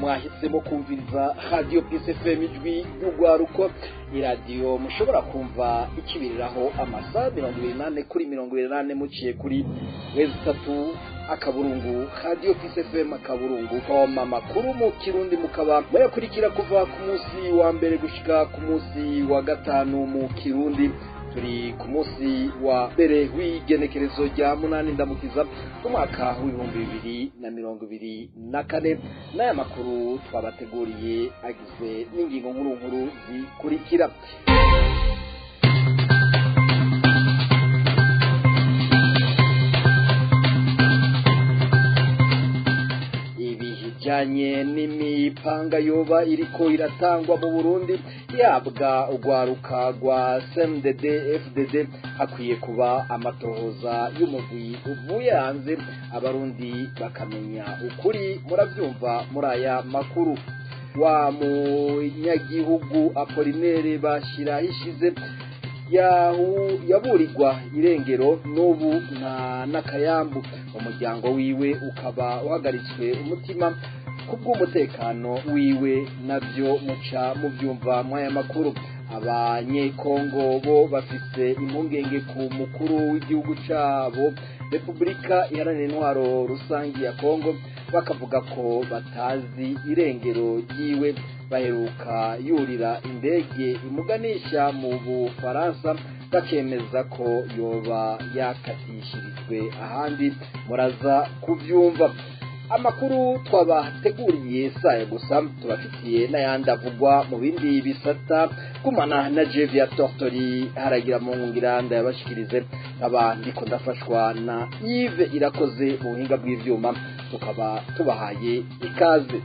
mwahisemo kumviriza radio PSFM ijwi y'ugwaruko iradiyo mushobora kumva ikibiriraho amasaha 28 kuri 28 muciye kuri website akaburungu radio PSFM akaburungu koma makuru mu kirundi mukaba bayakurikira kuva ku munsi wa mbere gushika ku munsi wa gatanu mu kirundi. Turi ku munsi wa mbere w'igenekerezo rya 8 ndamukiza umwaka w'2024 n'aya makuru twabateguriye agizwe n'ingingo nkuru zikurikira. Ibijanye n'imipanga yoba iriko iratangwa mu Burundi yabwa ugwaruka rwa CNDD FDD hakwiye kuba amatohoza y'umugwi uvuye hanze abarundi bakamenya ukuri. Muravyumva muri aya makuru. Wa munyagihugu Apollinaire Bashirahishize yaburirwa irengero n'ubu n'akayambu. Umuryango wiwe ukaba uhagaritswe umutima kubw'umutekano wiwe, navyo muca muvyumva mwaya makuru. Abanyekongo bo bafise impungenge ku mukuru w'igihugu cabo Republika Iharanira Intwaro Rusangi ya Kongo, bakavuga ko batazi irengero ryiwe. Baheruka yurira indege imuganisha mu Bufaransa bakemeza ko yoba yakatishirijwe ahandi. Muraza kuvyumva. Amakuru twabateguriye saye gusa tubafitiye n'ayandi avugwa mu bindi bisata. Kumana na Jevia Tortori haragira mu ngira ndabashikirize abandi ko ndafashwa na Yves Irakoze mu buhinga bw'ivyuma. Tukaba tubahaye ikaze.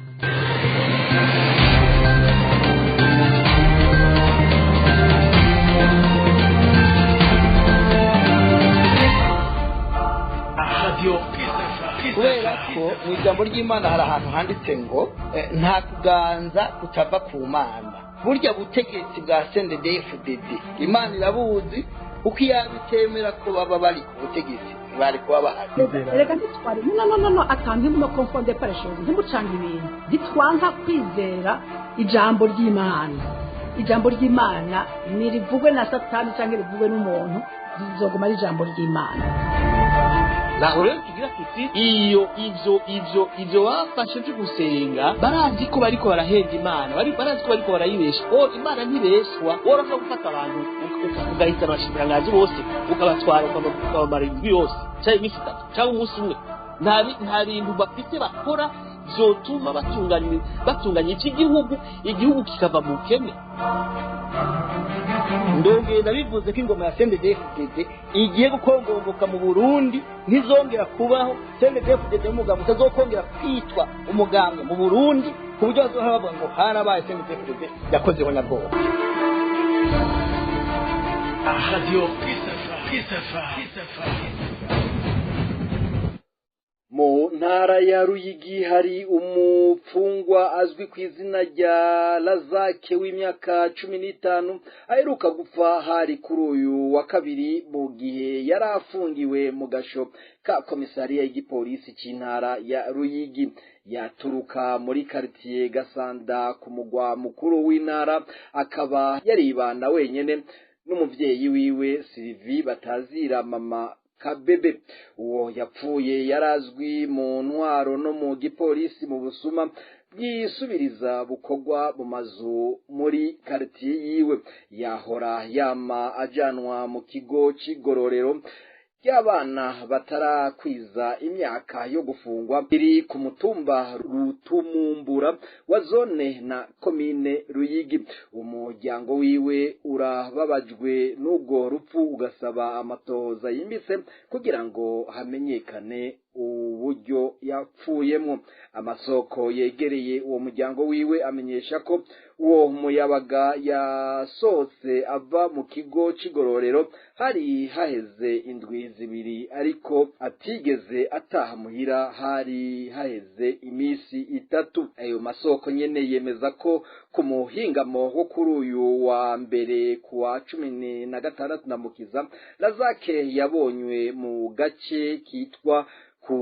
Kubera ko mu ijambo ry'Imana hari ahantu handitse ngo nta kuganza kutava ku Mana. Burya butegetsi bwa CNDD-FDD Imana irabuzi, uko yabitemera ko baba bari ku butegetsi bari kuba bahari. Reka ntitware no atanze no confonder par chose ntimucanga ibintu ditwanka kwizera ijambo ry'Imana. Ijambo ry'Imana nirivugwe na Satani cyangwa rivugwe n'umuntu, zizoguma ari ijambo ry'Imana. Naho rero tugira tuti ivyo bafashe byo gusenga barazi ko bariko barahenda Imana, barazi ko bariko barayibesha. Imana ntibeshwa. Woroka gufata abantu ukagahita abashikirangazi bose ukabatwara ukabamara indwi yose cyangwa iminsi 3 cyangwa umunsi umwe. Nta bintu bafite bakora zotuma batunganya iki igihugu kikava mu kene. Ndongeye nabivuze ko ingoma ya CNDD-FDD igiye gukongomboka mu Burundi, ntizongera kubaho. CNDD-FDD umugabo utazokongera kwitwa umugambwe mu Burundi, ku buryo bazohora bavuga ngo harabaye CNDD-FDD yakozeho nyabwoba. Radio Mu ntara ya Ruyigi hari umupfungwa azwi ku izina rya Lazake w'imyaka 15 aheruka gupfa hari kuri uyu wa kabiri mu gihe yarafungiwe mu gasho ka komisariya y'igipolisi cy'intara ya Ruyigi. Yaturuka muri quartier Gasanda ku mugwa mukuru w'intara, akaba yaribana wenyene n'umuvyeyi wiwe Sylvie batazira mama Kabebe. Uwo yapfuye yarazwi mu ntwaro no mu gipolisi mu busuma bwisubiriza bukogwa mu mazu muri quartier yiwe. Yahora yama ajanwa mu kigo c'igororero y'abana batarakwiza imyaka yo gufungwa iri ku mutumba Rutumumbura wa zone na komine Ruyigi. Umuryango wiwe urababajwe n'ubwo rupfu, ugasaba amatoza yimbitse kugira ngo hamenyekane uburyo yapfuyemo. Amasoko yegereye uwo muryango wiwe amenyesha ko uwo muyabaga yasohotse ava mu kigo c'igororero hari haheze indwi zibiri, ariko atigeze ataha muhira hari haheze imisi 3. Ayo masoko nyene yemeza ko ku muhingamo wo kuri uyu wa mbere ku wa 16 ndamukiza Lazake yabonywe mu gace kitwa ku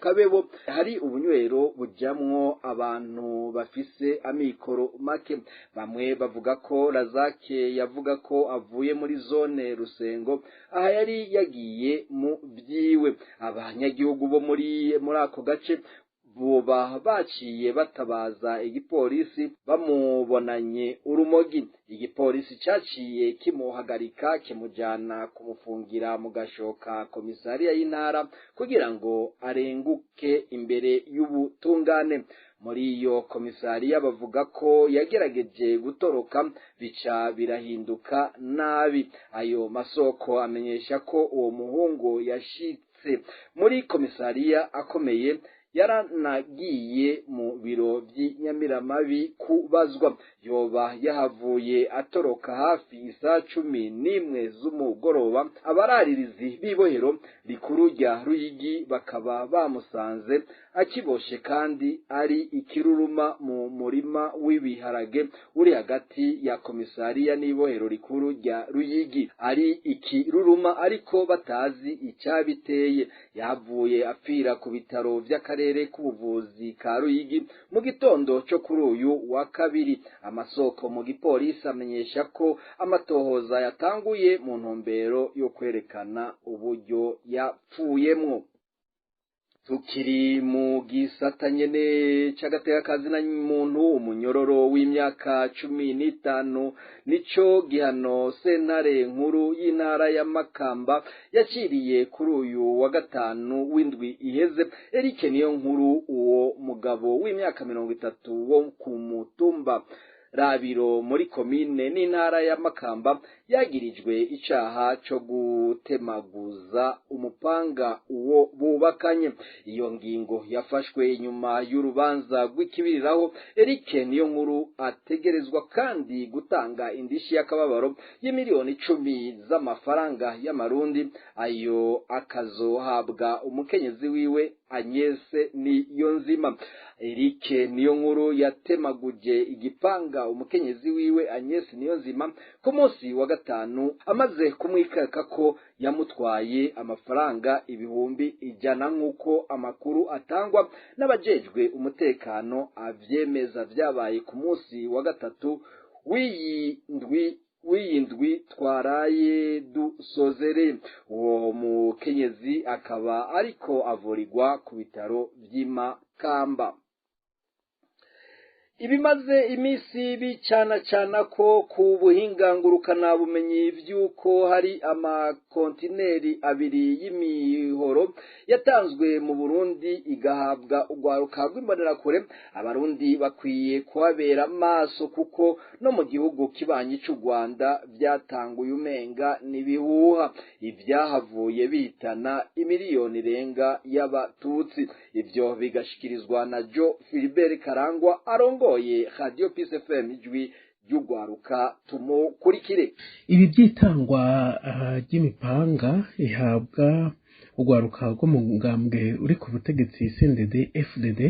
Kabebo hari ubunywero bujamwo abantu bafise amikoro make. Bamwe bavuga ko Lazake yavuga ko avuye muri zone Rusengo aha yari yagiye mu byiwe. Abanyagihugu bo muri ako gace boba baciye batabaza igipolisi bamubonanye urumogi. Igipolisi caciye kimuhagarika kimujana kumufungira mu gashoka komisariya y'intara kugira ngo arenguke imbere y'ubutungane. Muri iyo komisariya bavuga ko yagerageje gutoroka bica birahinduka nabi. Ayo masoko amenyesha ko uwo muhungu yashitse muri komisariya akomeye yaranagiye mu biro by'Inyamiramabi kubazwa. Yoba yahavuye atoroka hafi isa 11 z'umugoroba. Abararirizi bibohero rikuru rya Ruyigi bakaba bamusanze akiboshe kandi ari ikiruruma mu murima w'ibiharage uri hagati ya komisariya n'ibohero rikuru rya Ruyigi. Ari ikiruruma ariko batazi icyabiteye. Yavuye apfira ku bitaro by'akarere k'ubuvuzi ka Ruyigi mu gitondo cyo kuri uyu wa kabiri. Amasoko mu gipolisi amenyesha ko amatohoza yatanguye mu ntumbero yo kwerekana uburyo yapfuyemwo. Tukiri mu gisata nyene c'agateka kazina muntu, umunyororo w'imyaka 15 nico gihano sentare nkuru y'intara ya Makamba yaciriye kuri uyu wa gatanu w'indwi iheze Eric Niyonkuru, uwo mugabo w'imyaka 30 wo ku mutumba Rabiro muri komine n'intara ya Makamba yagirijwe icaha cyo gutemaguza umupanga uwo bubakanye. Iyo ngingo yafashwe nyuma y'urubanza rw'ikibiriraho Eric Niyonkuru ategerezwa kandi gutanga indishi y'akababaro y'imiliyoni 10 z'amafaranga y'amarundi. Ayo akazohabwa umukenyezi wiwe Agnese Niyonzima. Eric Niyonkuru yatemaguje igipanga umukenyezi wiwe Agnese Niyonzima ku munsi wa gatanu amaze kumwikeka ko yamutwaye amafaranga ibihumbi 100 nk'uko amakuru atangwa n'abajejwe umutekano avyemeza. Vyabaye ku munsi wa gatatu w'iyindwi twaraye dusozere. Uwo mukenyezi akaba ariko avurirwa ku bitaro vy'Imakamba. Ibimaze imisi bicana ko ku buhinga ngurukana bumenyi vyuko hari amakontineri abiri y'imihoro yatanzwe mu Burundi igahabwa ugwaruka rw'imbonerakure. Abarundi bakwiye kuhabera maso kuko no mu gihugu kibanyi c'u Rwanda vyatanguye umenga nibihuha. Ivyahavuye bitana imiliyoni renga y'abatutsi. Ivyo bigashikirizwa na Jo Philibert Karangwa arongoye Radio Peace FM ijwi ry'ugwaruka. Tumukurikire. Ibi byitangwa ry'imipanga ihabwa ugwaruka rwo mu ngambwe uri ku butegetsi CNDD FDD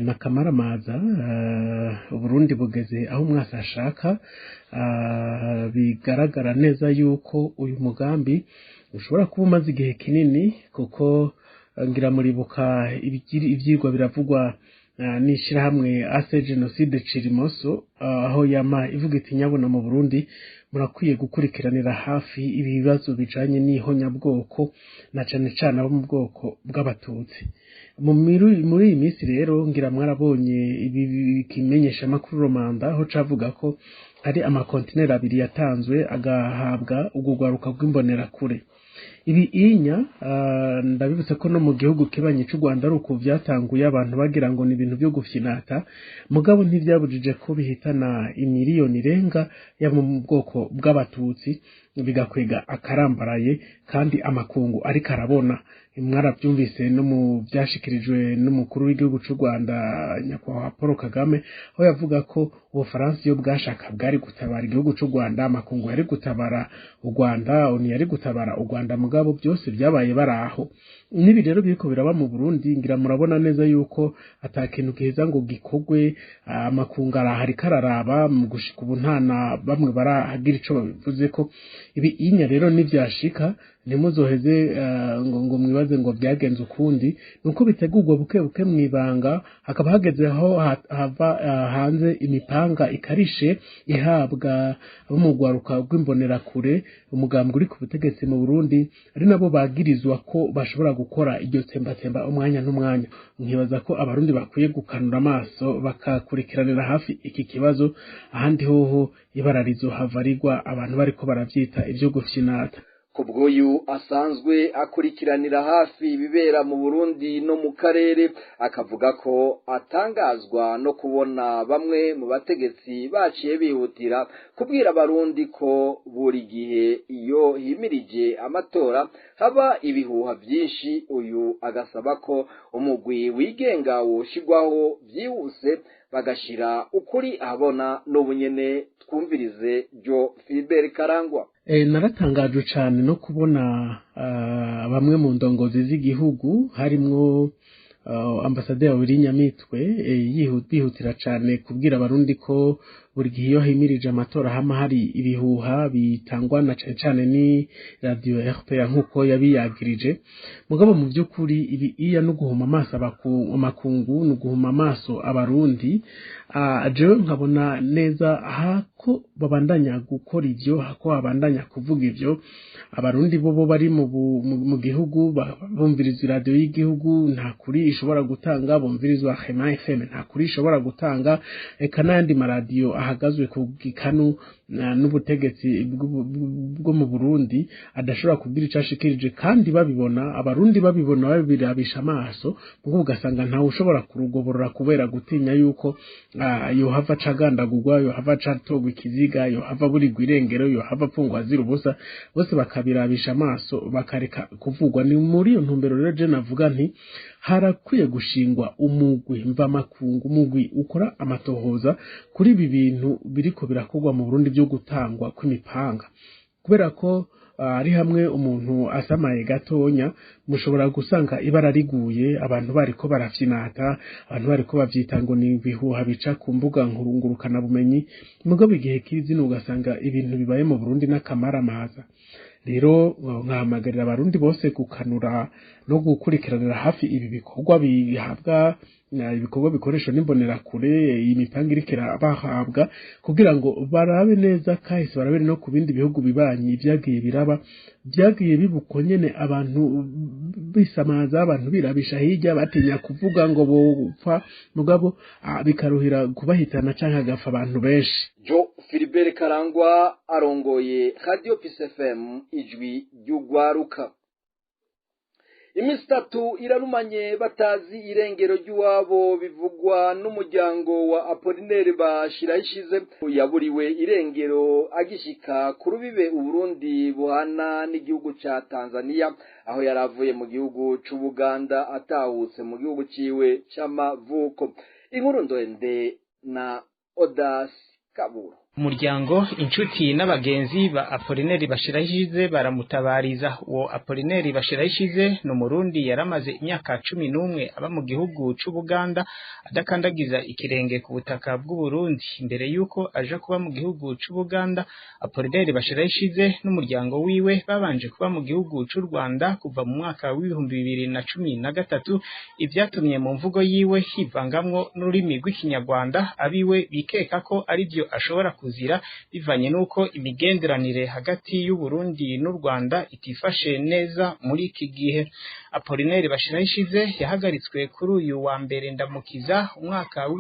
na kamaramaza Burundi bugeze aho mwasa ashaka. Bigaragara neza yuko uyu mugambi ushobora kuba umaze igihe kinini kuko ngira muribuka ivyigwa biravugwa n'ishirahamwe Ase Genocide Cirimoso aho yama ivuga iti nyabona mu Burundi murakwiye gukurikiranira hafi ibibazo bijanye n'ihonyabwoko na cane cane abo mu bwoko bw'abatutsi. Muri iyi minsi rero ngira mwarabonye ibi kimenyesha makuru Romanda aho cavuga ko hari amakontineri abiri yatanzwe agahabwa ugugwaruka rw'imbonerakure. Ibi inya ndabibutse ko no mu gihugu kibanye cy'u Rwanda ari uko vyatanguye abantu bagira ngo ni ibintu byo gufyinata, mugabo ntivyabujije ko bihitana imiliyoni renga ya mu bwoko bw'abatutsi bigakwega akarambaraye kandi amakungu ari karabona. Mwarabyumvise no mu byashikirijwe n'umukuru w'igihugu cy'u Rwanda nyakubahwa Paul Kagame aho yavuga ko Ubufaransa iyo bwashaka yari gutabara igihugu c'u Rwanda, amakungu yari gutabara u Rwanda, oni yari gutabara u Rwanda, mugabo byose byabaye baraho. Nibi rero biriko biraba mu Burundi, ngira murabona neza yuko atakintu giheza ngo gikogwe, amakungu arahari kararaba mu gushika ubu ntana bamwe barahagira ico babivuze ko. Ibi inya rero nivyashika ntimuzoheze ngo mwibaze ngo byagenze ukundi, nuko bitegurwa buke buke mwibanga, hakaba hagezeho hava hanze imipanga ikarishe ihabwa abo mu rwaruka rw'imbonera kure, umugambwe uri ku butegetsi mu Burundi, ari nabo bagirizwa ko bashobora gukora iryo tembatemba umwanya n'umwanya. Nkibaza ko abarundi bakwiye gukanura amaso bakakurikiranira hafi iki kibazo, ahandi hoho ibara rizohava rigwa abantu bariko baravyita ivyo gufyinata. Kubwoyu asanzwe akurikiranira hafi ibibera mu Burundi no mu karere, akavuga ko atangazwa no kubona bamwe mu bategetsi baciye bihutira kubwira abarundi ko buri gihe iyo himirije amatora haba ibihuha byinshi. Uyu agasaba ko umugwi wigenga woshigwaho byihuse bagashira ukuri abona n'ubunyene. Twumvirize Jo Philbert Karangwa. Naratangajwe cyane no kubona bamwe mu ndongozi z'igihugu harimwo ambasaderi w'Inyamitwe yihutira cyane kubwira abarundi ko buri gihe iyo himirije amatora hama hari ibihuha bitangwa na cyane ni radio RPA nkuko yabiyagirije. Mugabo mu by'ukuri ibi iya no guhuma amaso amakungu no guhuma amaso abarundi, jewe nkabona neza hako babandanya gukora ivyo, hako babandanya kuvuga ivyo, abarundi bo bari mu gihugu bumviriza radio y'igihugu nta kuri ishobora gutanga, bumvirizwa Hema FM nta kuri ishobora gutanga, eka n'andi maradiyo ahagazwe ku gikanu n'ubutegetsi bwo mu Burundi adashobora kugira icashikirije, kandi babibona abarundi babibona babirabisha amaso, ubwo ugasanga ntawe ushobora kurugoborora kubera gutinya yuko yohava cagandagurwa, yohava catogwa ikiziga, yohava burigwa irengero, yohava pfungwa azira ubusa, bose bakabirabisha amaso bakareka kuvugwa. Ni muri iyo ntumbero rero je navuga nti harakwiye gushingwa umugwi mvamakungu, umugwi ukora amatohoza kuri ibi bintu biriko birakorwa mu Burundi byo gutangwa kw'imipanga, kubera ko ari hamwe umuntu asamaye gatonya mushobora gusanga ibara riguye, abantu bariko barafyinata, abantu bariko bavyita ngo ni bihuha bica ku mbuga ngurukana bumenyi, mugabo igihe kizino ugasanga ibintu bibaye mu Burundi n'akamaramaza. Rero nkahamagarira abarundi bose gukanura no gukurikiranira hafi ibi bikorwa bihabwa ibikorwa bikoresho n'imbonera kure, imipanga irikira bahabwa, kugira ngo barabe neza kahise, barabe no ku bindi bihugu bibanyi byagiye biraba, byagiye bibuko nyene abantu bisamaza, abantu birabisha hirya batinya kuvuga ngo bopfa, mugabo bikaruhira kubahitana canke agafa abantu benshi. Jo Philbert Karangwa arongoye Radio Peace FM ijwi ry'ugwaruka. Imisi 3 irarumanye batazi irengero ry'uwabo, bivugwa n'umuryango wa Apollinaire Bashirahishize yaburiwe irengero agishika ku rubibe Uburundi buhana n'igihugu ca Tanzania, aho yaravuye mu gihugu c'u Buganda atahutse mu gihugu ciwe c'amavuko. Inkuru ndende na Odas Kabura. Umuryango, inshuti n'abagenzi ba Apollinaire Bashirahishize baramutabariza. Uwo Apollinaire Bashirahishize no Murundi yaramaze imyaka 11 aba mu gihugu c'u Buganda adakandagiza ikirenge ku butaka bw'u Burundi. Imbere yuko aja kuba mu gihugu c'u Buganda, Apollinaire Bashirahishize n'umuryango wiwe babanje kuba mu gihugu c'u Rwanda kuva mu mwaka wa 2013, ivyatumye mu mvugo yiwe hivangamwo n'ururimi rw'ikinyarwanda, abiwe bikeka ko ari byo ashobora kuzira bivanye nuko imigenderanire hagati y'u Burundi n'u Rwanda itifashe neza muri iki gihe. Apollinaire Bashirahishize yahagaritswe kuri uyu wa mbere Ndamukiza umwaka wa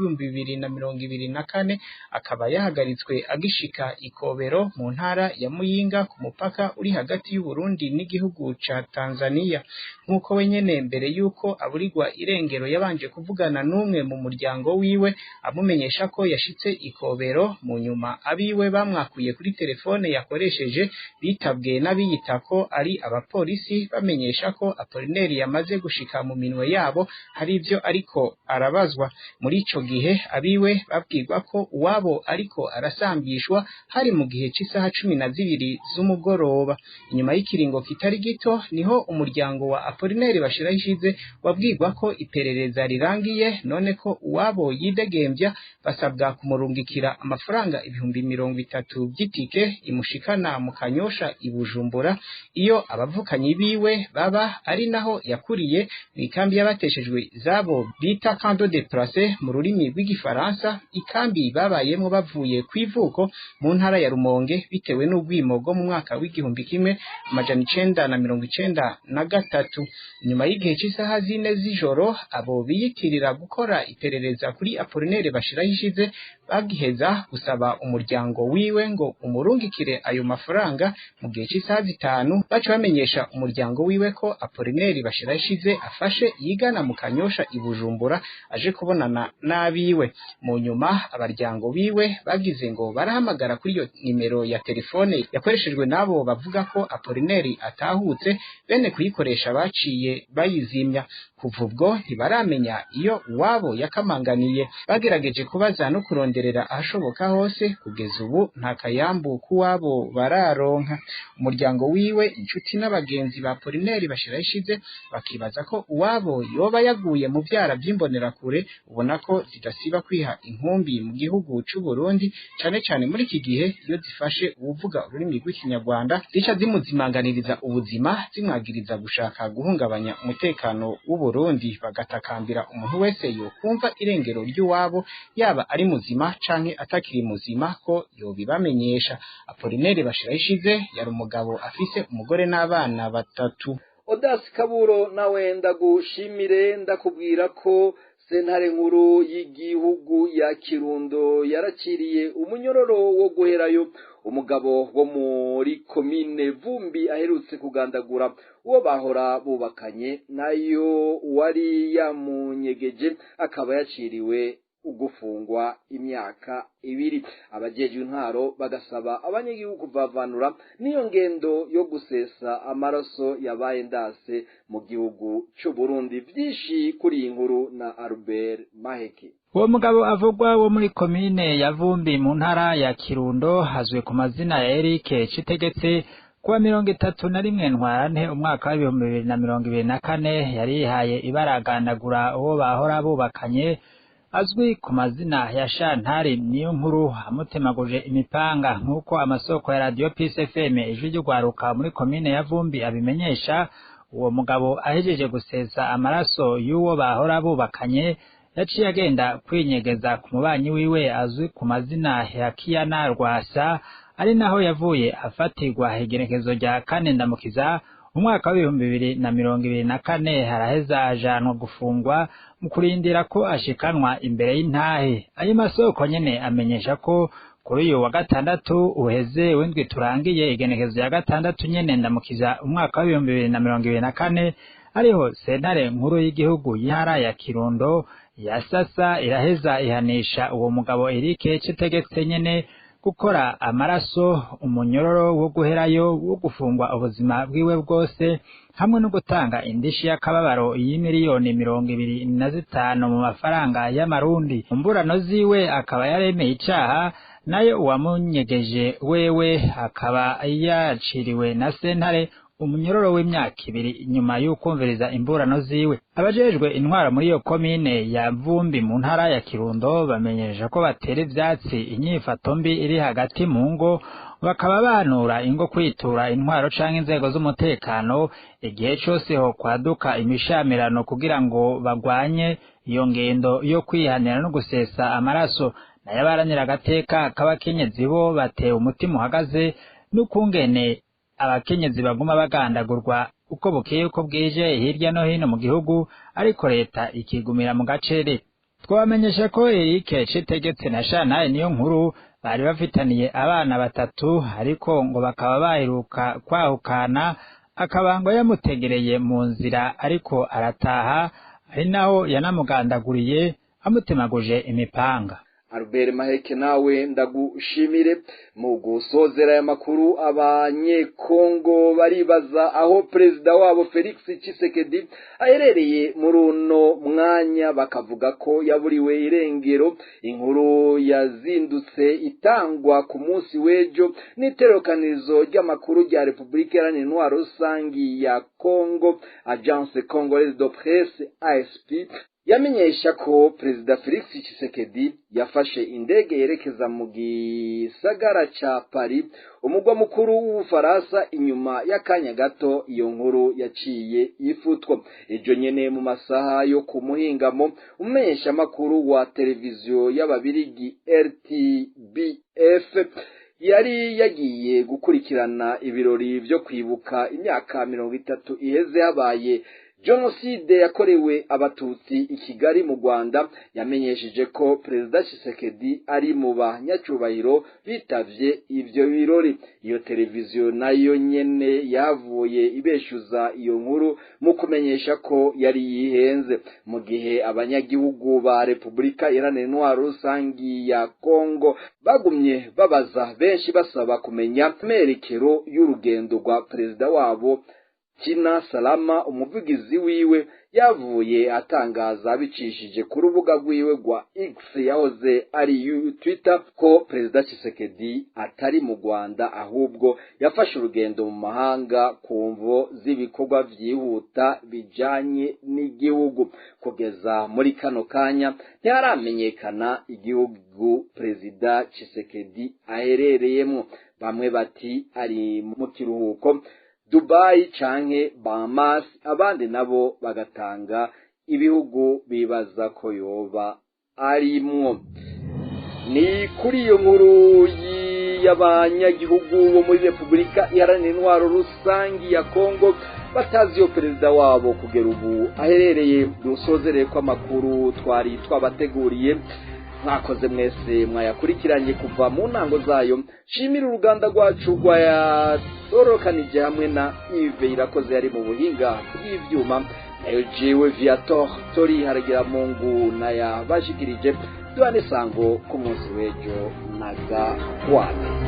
2024, akaba yahagaritswe agishika Ikobero mu ntara ya Muyinga ku mupaka uri hagati y'u Burundi n'igihugu ca Tanzania. Nkuko wenyene mbere yuko aburirwa irengero yabanje kuvugana n'umwe mu muryango wiwe amumenyesha ko yashitse Ikobero, mu nyuma nyuma abiwe bamwakuye kuri telefone yakoresheje bitabwe n'abiyita ko ari abapolisi bamenyesha ko Apolineri yamaze gushika mu minwe yabo hari ivyo ariko arabazwa. Muri ico gihe abiwe babwirwa ko uwabo ariko arasambishwa hari mu gihe c'isaha 12 z'umugoroba. Inyuma y'ikiringo kitari gito niho umuryango wa Apolineri Bashirahishize wabwirwa ko iperereza rirangiye, none ko uwabo yidegembya basabwa kumurungikira amafaranga 30,000 by'itike imushikana mu Kanyosha i Bujumbura iyo abavukanyi biwe baba, ari naho yakuriye mu ikambi y'abateshejwe zabo bita Camp de Déplacés mu rurimi rw'igifaransa, ikambi babayemwo bavuye kwivuko mu ntara ya Rumonge bitewe n'ubwimogo mu mwaka w'1993. Nyuma y'igihe cy'isaha 4 z'ijoro abo biyitirira gukora iperereza kuri Apolineri Bashirahishize bagiheza gusaba umuryango wiwe ngo umurungikire ayo mafaranga mu gihe cy'isaha 5, baca bamenyesha umuryango wiwe ko Apolineri Bashirahishize afashe yigana mu Kanyosha i Bujumbura aje kubonana n'abiwe. Mu nyuma abaryango biwe bagize ngo barahamagara kuri iyo nimero ya telefone yakoreshejwe nabo bavuga ko Apolineri atahutse, bene kuyikoresha baciye bayizimya. Kuva ubwo ntibaramenya iyo uwabo yakamanganiye. Bagerageje kubaza no kuronderera ahashoboka hose, kugeza ubu nta kayambu kuwabo bararonka. Umuryango wiwe, inshuti n'abagenzi ba Apolineri Bashirahishize bakibaza ko uwabo yoba yaguye mu vyara by'imbonerakure, ubona ko zidasiba kwiha inkumbi mu gihugu c'u Burundi, cane cane muri iki gihe iyo zifashe uvuga ururimi rw'ikinyarwanda zica zimuzimanganiriza ubuzima, zimwagiriza gushaka guhungabanya umutekano w'u Burundi, bagatakambira umuntu wese yo kumva irengero ry'uwabo yaba ari muzima canke atakiri muzima ko yobibamenyesha. Apolineri Bashirahishize yari umugabo afise umugore n'abana 3. Odas Kaburo nawe ndagushimire, ndakubwira ko sentare nkuru y'igihugu ya Kirundo yarakiriye umunyororo wo guherayo umugabo wo muri komine Vumbi aherutse kugandagura uwo bahora bubakanye, nayo wari yamunyegeje akaba yaciriwe ugufungwa imyaka 2. Abajejwe intwaro bagasaba abanyagihugu kuvavanura niyo ngendo yo gusesa amaraso yabaye ndase mu gihugu c'u Burundi. Vyishi kuri iyi nkuru na Albert Maheke. Uwo mugabo avugwa wo muri komine ya Vumbi mu ntara ya Kirundo hazwe ku mazina ya Eric Citegetse kuwa 31 Ntwarante umwaka wa 2024 yari yihaye ibaragandagura uwo bahora bubakanye azwi ku mazina ya Shantari niyo nkuru amutemaguje imipanga, nk'uko amasoko ya Radio Peace FM ijwi ry'ugwaruka muri komine ya Vumbi abimenyesha. Uwo mugabo ahejeje gusesa amaraso y'uwo bahora bubakanye yaciye agenda kwinyegeza ku mubanyi wiwe azwi ku mazina ya Kiyana Rwasa, ari naho yavuye afatirwa igenekezo rya 4 Ndamukiza umwaka wa 2024. haraheza ajanwa gufungwa mu kurindira ko ashikanwa imbere y'intahe. Ayo masoko nyene amenyesha ko kuri uyu wa 6 uheze w'indwi turangiye igenekezo ya 6 nyene Ndamukiza umwaka wa 2024 ariho sentare nkuru y'igihugu y'intara ya Kirundo yasasa iraheza ihanisha uwo mugabo Eric Citegetse nyene gukora amaraso umunyororo wo guherayo wo gufungwa ubuzima bwiwe bwose, hamwe no gutanga indishi y'akababaro y'imiliyoni 25 mu mafaranga y'amarundi. Umburano ziwe akaba yaremeye icaha, nayo uwamunyegeje wewe akaba yaciriwe na sentare umunyororo w'imyaka 2 nyuma y'ukumviriza imburano ziwe. Abajejwe intwara muri iyo komine ya Vumbi mu ntara ya Kirundo bamenyesha ko batera ivyatsi inyifato mbi iri hagati mu ngo, bakaba banura ingo kwitura intwaro canke inzego z'umutekano igihe cose ho kwaduka imishamirano kugira ngo bagwanye iyo ngendo yo kwihanira no gusesa amaraso. Nayo baranira agateka k'abakenyezi bo batewe umutima uhagaze n'ukungene abakenyezi baguma bagandagurwa uko bukeye uko bwije hirya no hino mu gihugu, ariko leta ikigumira mu gacere. Twamenyesha ko Eric Citegetse na Shantari niyo nkuru bari bafitaniye abana 3, ariko ngo bakaba baheruka kwahukana, akabango yamutegereye mu nzira ariko arataha, ari naho yanamugandaguriye amutemaguje imipanga. Albert Maheke nawe ndagushimire. Mu gusozera aya makuru, abanyekongo baribaza aho perezida wabo Felix Tshisekedi aherereye muri uno mwanya, bakavuga ko yaburiwe irengero. Inkuru yazindutse itangwa ku munsi w'ejo n'iterokanizo ry'amakuru rya Republika Iharanira Intwaro Rusangi ya Congo, Agence Congolaise de Presse ASP, yamenyesha ko perezida Felix Tshisekedi yafashe indege yerekeza mu gisagara ca Paris, umugwa mukuru w'Ubufaransa. Inyuma y'akanya gato iyo nkuru yaciye yifutwa. Ejo nyene mu masaha yo ku muhingamo, umumenyesha makuru wa televiziyo y'Ababirigi RTBF yari yagiye gukurikirana ibirori byo kwibuka imyaka 30 iheze habaye Jenoside yakorewe abatutsi i Kigali mu Rwanda. Yamenyesheje ko perezida Tshisekedi ari mu banyacubahiro bitavye ivyo birori. Iyo televiziyo nayo nyene yavuye ibeshuza iyo nkuru mu kumenyesha ko yari yihenze, mu gihe abanyagihugu ba Republika Iharanira Intwaro Rusangi ya Kongo bagumye babaza, benshi basaba kumenya amerekero y'urugendo rwa perezida wabo. Tina Salama, umuvugizi wiwe, yavuye atangaza bicishije ku rubuga rwiwe rwa X yahoze ari Twitter ko perezida Tshisekedi atari mu Rwanda, ahubwo yafashe urugendo mu mahanga ku mvo z'ibikorwa vyihuta bijanye n'igihugu. Kugeza muri kano kanya ntiharamenyekana igihugu perezida Tshisekedi aherereyemo. Bamwe bati ari mu kiruhuko Dubai canke Bahamas, abandi nabo bagatanga ibihugu bibaza ko yoba arimwo. Ni kuri iyo nkuru y'abanyagihugu bo muri Republika Iharanira Intwaro Rusangi ya Kongo batazi iyo perezida wabo kugera ubu aherereye, dusozereye ko amakuru twari twabateguriye. Mwakoze mwese mwayakurikiranye kuva mu ntango zayo. Shimira uruganda rwacu rwayatorokanije hamwe na Yves Irakoze yari mu buhinga bw'ivyuma, nayo jewe Viator Tori haragira Mungu naya bashikirije. Duhane sango ku munsi w'ejo naga kwana.